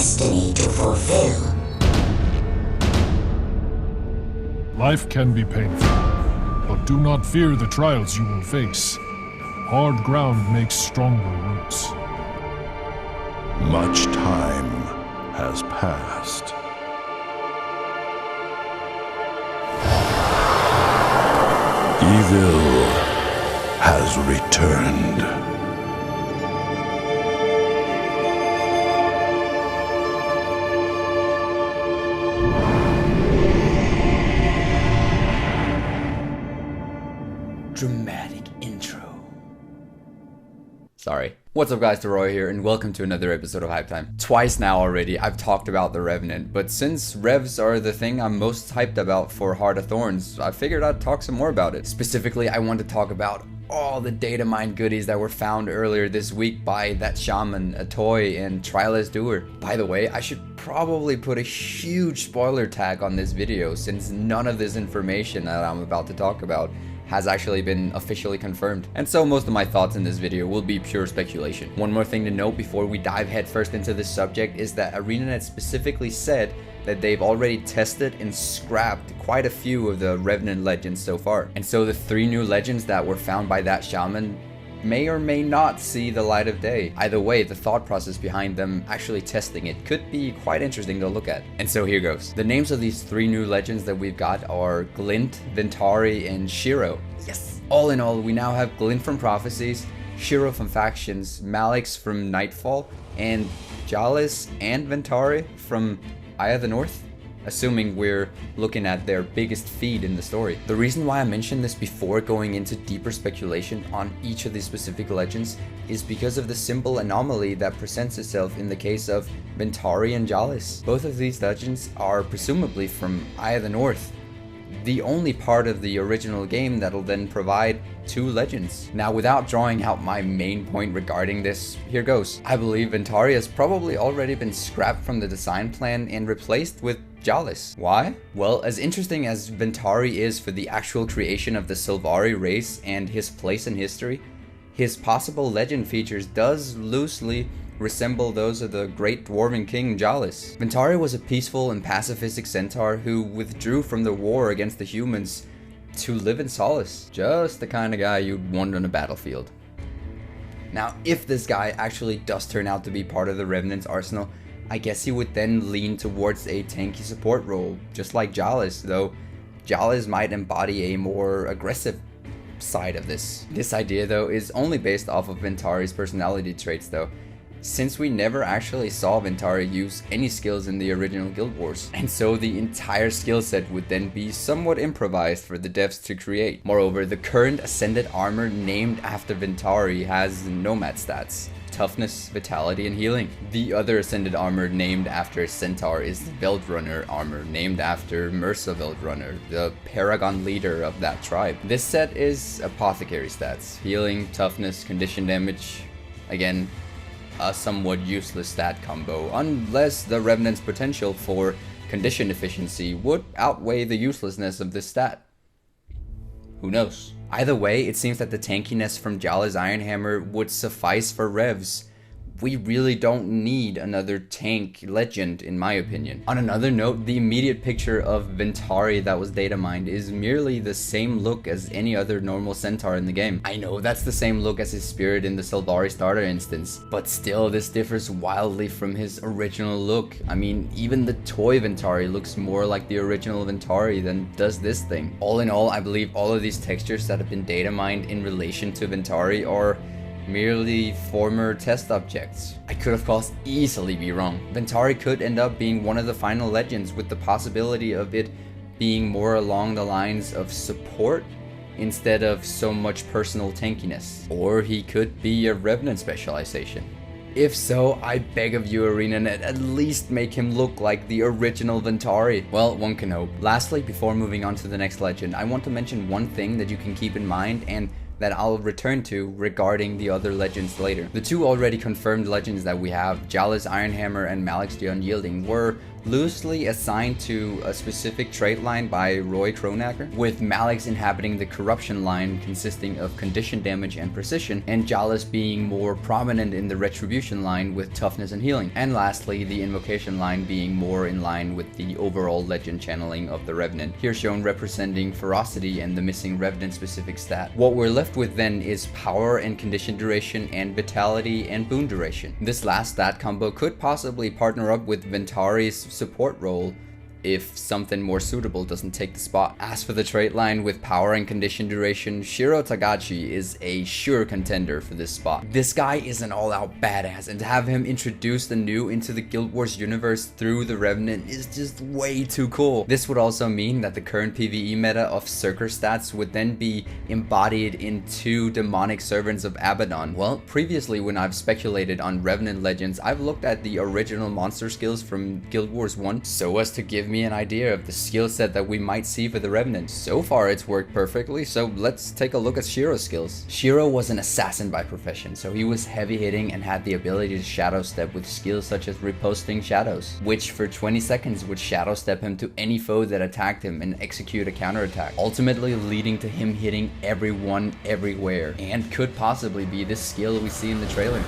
destiny to fulfill. Life can be painful, but do not fear the trials you will face. Hard ground makes stronger roots. Much time has passed. Evil has returned. Dramatic intro. Sorry. What's up guys, Deroir here, and welcome to another episode of Hype Time. Twice now already, I've talked about the Revenant, but since revs are the thing I'm most hyped about for Heart of Thorns, I figured I'd talk some more about it. Specifically, I want to talk about all the data mine goodies that were found earlier this week by that shaman, Ep12, and Trialist Doer. By the way, I should probably put a huge spoiler tag on this video, since none of this information that I'm about to talk about has actually been officially confirmed. And so most of my thoughts in this video will be pure speculation. One more thing to note before we dive headfirst into this subject is that ArenaNet specifically said that they've already tested and scrapped quite a few of the Revenant legends so far. And so the 3 new legends that were found by that shaman may or may not see the light of day. Either way, the thought process behind them actually testing it could be quite interesting to look at. And so here goes. The names of these 3 new legends that we've got are Glint, Ventari, and Shiro. Yes! All in all, we now have Glint from Prophecies, Shiro from Factions, Malix from Nightfall, and Jalis and Ventari from Eye of the North, assuming we're looking at their biggest feed in the story. The reason why I mentioned this before going into deeper speculation on each of these specific legends is because of the simple anomaly that presents itself in the case of Ventari and Jalis. Both of these legends are presumably from Eye of the North, the only part of the original game that'll then provide 2 legends. Now, without drawing out my main point regarding this, here goes. I believe Ventari has probably already been scrapped from the design plan and replaced with Jalis. Why? Well, as interesting as Ventari is for the actual creation of the Sylvari race and his place in history, his possible legend features does loosely resemble those of the great dwarven king Jalis. Ventari was a peaceful and pacifistic centaur who withdrew from the war against the humans to live in solace. Just the kind of guy you'd want on a battlefield. Now, if this guy actually does turn out to be part of the Revenant's arsenal, I guess he would then lean towards a tanky support role, just like Jalis, though Jalis might embody a more aggressive side of this. This idea though is only based off of Ventari's personality traits though, since we never actually saw Ventari use any skills in the original Guild Wars, and so the entire skill set would then be somewhat improvised for the devs to create. Moreover, the current Ascended armor named after Ventari has Nomad stats: toughness, vitality, and healing. The other Ascended armor named after Centaur is the Veldrunner armor, named after Mursa Veldrunner, the paragon leader of that tribe. This set is apothecary stats: healing, toughness, condition damage. Again, a somewhat useless stat combo, unless the Revenant's potential for condition efficiency would outweigh the uselessness of this stat. Who knows? Either way, it seems that the tankiness from Jalis Ironhammer would suffice for revs. We really don't need another tank legend, in my opinion. On another note, the immediate picture of Ventari that was data mined is merely the same look as any other normal centaur in the game. I know that's the same look as his spirit in the Sylvari starter instance, but still this differs wildly from his original look. I mean, even the toy Ventari looks more like the original Ventari than does this thing. All in all, I believe all of these textures that have been data mined in relation to Ventari are merely former test objects. I could of course easily be wrong. Ventari could end up being one of the final legends, with the possibility of it being more along the lines of support instead of so much personal tankiness. Or he could be a Revenant specialization. If so, I beg of you, ArenaNet, at least make him look like the original Ventari. Well, one can hope. Lastly, before moving on to the next legend, I want to mention one thing that you can keep in mind and that I'll return to regarding the other legends later. The 2 already confirmed legends that we have, Jalis Ironhammer and Malix the Unyielding, were loosely assigned to a specific trait line by Roy Kronacker, with Malix inhabiting the corruption line consisting of condition damage and precision, and Jalis being more prominent in the retribution line with toughness and healing, and lastly the invocation line being more in line with the overall legend channeling of the Revenant, here shown representing ferocity and the missing Revenant specific stat. What we're left with then is power and condition duration and vitality and boon duration. This last stat combo could possibly partner up with Ventari's support role if something more suitable doesn't take the spot. As for the trait line with power and condition duration, Shiro Tagachi is a sure contender for this spot. This guy is an all-out badass, and to have him introduced anew into the Guild Wars universe through the Revenant is just way too cool. This would also mean that the current PvE meta of Circer stats would then be embodied in 2 demonic servants of Abaddon. Well, previously when I've speculated on Revenant legends, I've looked at the original monster skills from Guild Wars 1 so as to give me an idea of the skill set that we might see for the Revenant. So far it's worked perfectly, so let's take a look at Shiro's skills. Shiro was an assassin by profession, so he was heavy hitting and had the ability to shadow step with skills such as riposting shadows, which for 20 seconds would shadow step him to any foe that attacked him and execute a counterattack, ultimately leading to him hitting everyone everywhere, and could possibly be this skill we see in the trailer.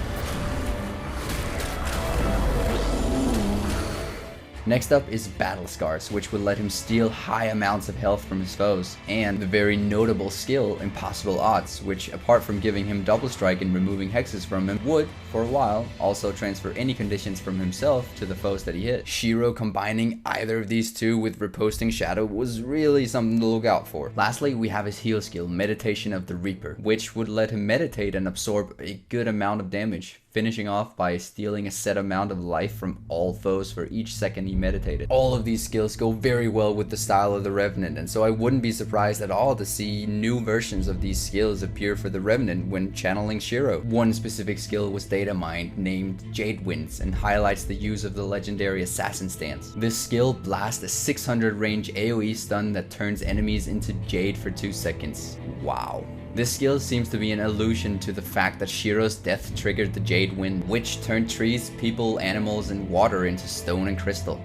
Next up is Battle Scars, which would let him steal high amounts of health from his foes, and the very notable skill Impossible Odds, which apart from giving him double strike and removing hexes from him, would, for a while, also transfer any conditions from himself to the foes that he hit. Shiro combining either of these two with Riposting Shadow was really something to look out for. Lastly, we have his heal skill, Meditation of the Reaper, which would let him meditate and absorb a good amount of damage, finishing off by stealing a set amount of life from all foes for each second he meditated. All of these skills go very well with the style of the Revenant, and so I wouldn't be surprised at all to see new versions of these skills appear for the Revenant when channeling Shiro. One specific skill was data mined, named Jade Winds, and highlights the use of the legendary Assassin stance. This skill blasts a 600 range AoE stun that turns enemies into Jade for 2 seconds. Wow. This skill seems to be an allusion to the fact that Shiro's death triggered the Jade Wind, which turned trees, people, animals, and water into stone and crystal.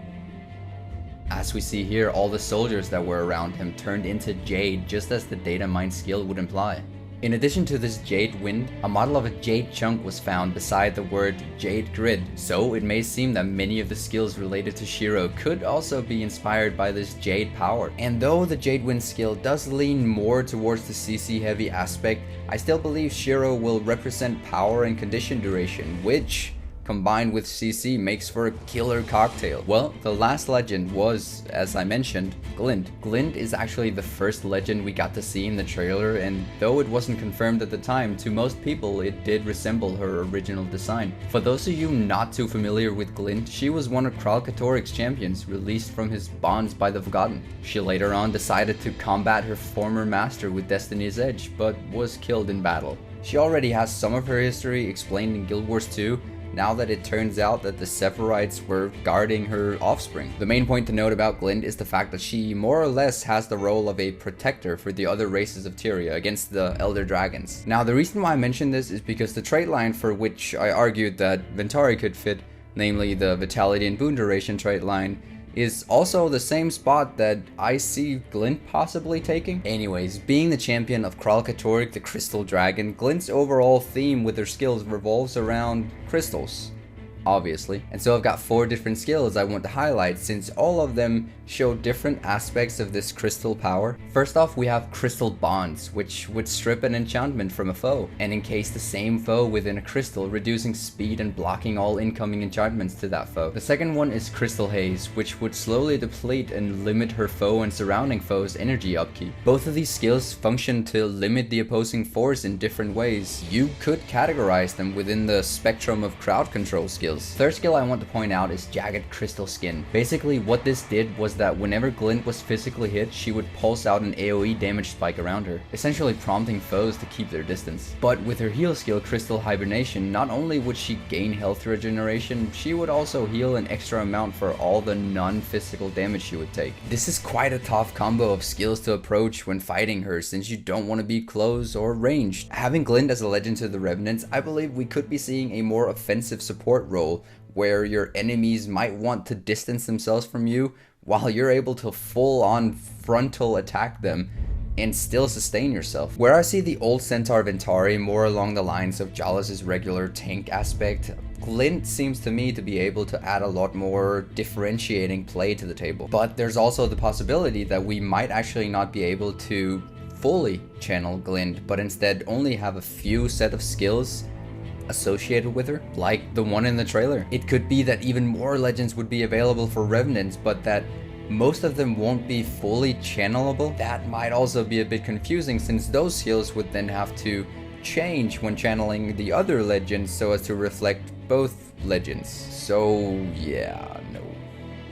As we see here, all the soldiers that were around him turned into Jade, just as the data mine skill would imply. In addition to this Jade Wind, a model of a Jade Chunk was found beside the word Jade Grid, so it may seem that many of the skills related to Shiro could also be inspired by this Jade power. And though the Jade Wind skill does lean more towards the CC heavy aspect, I still believe Shiro will represent power and condition duration, which combined with CC makes for a killer cocktail. Well, the last legend was, as I mentioned, Glint. Glint is actually the first legend we got to see in the trailer, and though it wasn't confirmed at the time, to most people it did resemble her original design. For those of you not too familiar with Glint, she was one of Kralkatoric's champions, released from his bonds by the Forgotten. She later on decided to combat her former master with Destiny's Edge, but was killed in battle. She already has some of her history explained in Guild Wars 2, now that it turns out that the Sephirites were guarding her offspring. The main point to note about Glint is the fact that she more or less has the role of a protector for the other races of Tyria against the Elder Dragons. Now the reason why I mention this is because the trait line for which I argued that Ventari could fit, namely the Vitality and Boon Duration trait line, is also the same spot that I see Glint possibly taking. Anyways, being the champion of Kralkatoric the Crystal Dragon, Glint's overall theme with her skills revolves around crystals, obviously. And so I've got 4 different skills I want to highlight, since all of them show different aspects of this crystal power. First off, we have Crystal Bonds, which would strip an enchantment from a foe and encase the same foe within a crystal, reducing speed and blocking all incoming enchantments to that foe. The second one is Crystal Haze, which would slowly deplete and limit her foe and surrounding foes' energy upkeep. Both of these skills function to limit the opposing force in different ways. You could categorize them within the spectrum of crowd control skills. Third skill I want to point out is Jagged Crystal Skin. Basically what this did was that whenever Glint was physically hit, she would pulse out an AoE damage spike around her, essentially prompting foes to keep their distance. But with her heal skill Crystal Hibernation, not only would she gain health regeneration, she would also heal an extra amount for all the non-physical damage she would take. This is quite a tough combo of skills to approach when fighting her, since you don't want to be close or ranged. Having Glint as a legend to the Revenants, I believe we could be seeing a more offensive support role, where your enemies might want to distance themselves from you while you're able to full on frontal attack them and still sustain yourself. Where I see the old Centaur Ventari more along the lines of Jalas's regular tank aspect, Glint seems to me to be able to add a lot more differentiating play to the table. But there's also the possibility that we might actually not be able to fully channel Glint, but instead only have a few set of skills associated with her, like the one in the trailer. It could be that even more legends would be available for Revenants, but that most of them won't be fully channelable. That might also be a bit confusing, since those skills would then have to change when channeling the other legends so as to reflect both legends. So yeah, no.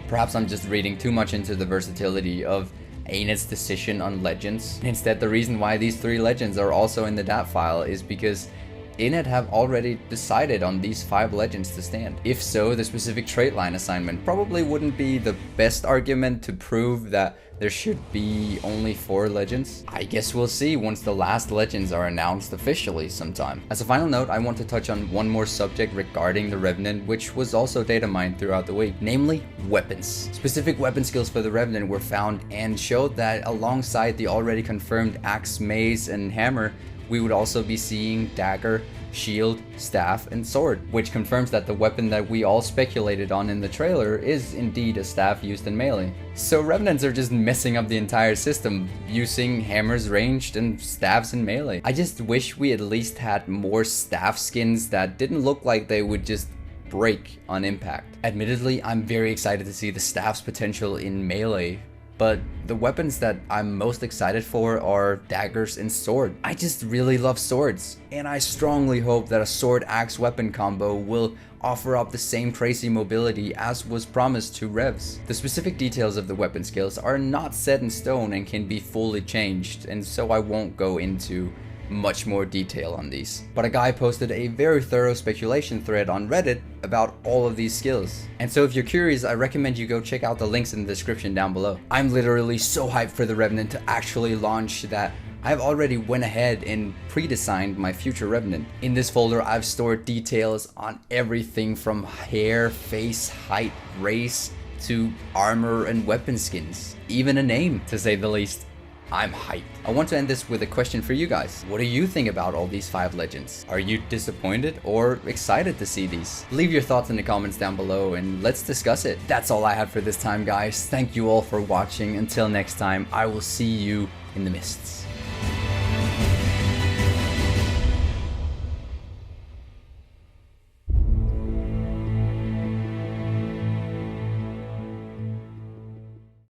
Perhaps I'm just reading too much into the versatility of Ainit's decision on legends. Instead, the reason why these 3 legends are also in the DAT file is because Ainit have already decided on these 5 legends to stand. If so, the specific trait line assignment probably wouldn't be the best argument to prove that there should be only 4 legends. I guess we'll see once the last legends are announced officially sometime. As a final note, I want to touch on one more subject regarding the Revenant, which was also data mined throughout the week, namely weapons. Specific weapon skills for the Revenant were found and showed that alongside the already confirmed axe, mace, and hammer, we would also be seeing dagger, shield, staff, and sword, which confirms that the weapon that we all speculated on in the trailer is indeed a staff used in melee. So Revenants are just messing up the entire system, using hammers ranged and staffs in melee. I just wish we at least had more staff skins that didn't look like they would just break on impact. Admittedly, I'm very excited to see the staff's potential in melee, but the weapons that I'm most excited for are daggers and sword. I just really love swords, and I strongly hope that a sword axe weapon combo will offer up the same crazy mobility as was promised to Revs. The specific details of the weapon skills are not set in stone and can be fully changed, and so I won't go into much more detail on these. But a guy posted a very thorough speculation thread on Reddit about all of these skills. And so if you're curious, I recommend you go check out the links in the description down below. I'm literally so hyped for the Revenant to actually launch that I've already went ahead and pre-designed my future Revenant. In this folder, I've stored details on everything from hair, face, height, race, to armor and weapon skins. Even a name, to say the least. I'm hyped. I want to end this with a question for you guys. What do you think about all these 5 legends? Are you disappointed or excited to see these? Leave your thoughts in the comments down below and let's discuss it. That's all I have for this time, guys. Thank you all for watching. Until next time, I will see you in the mists.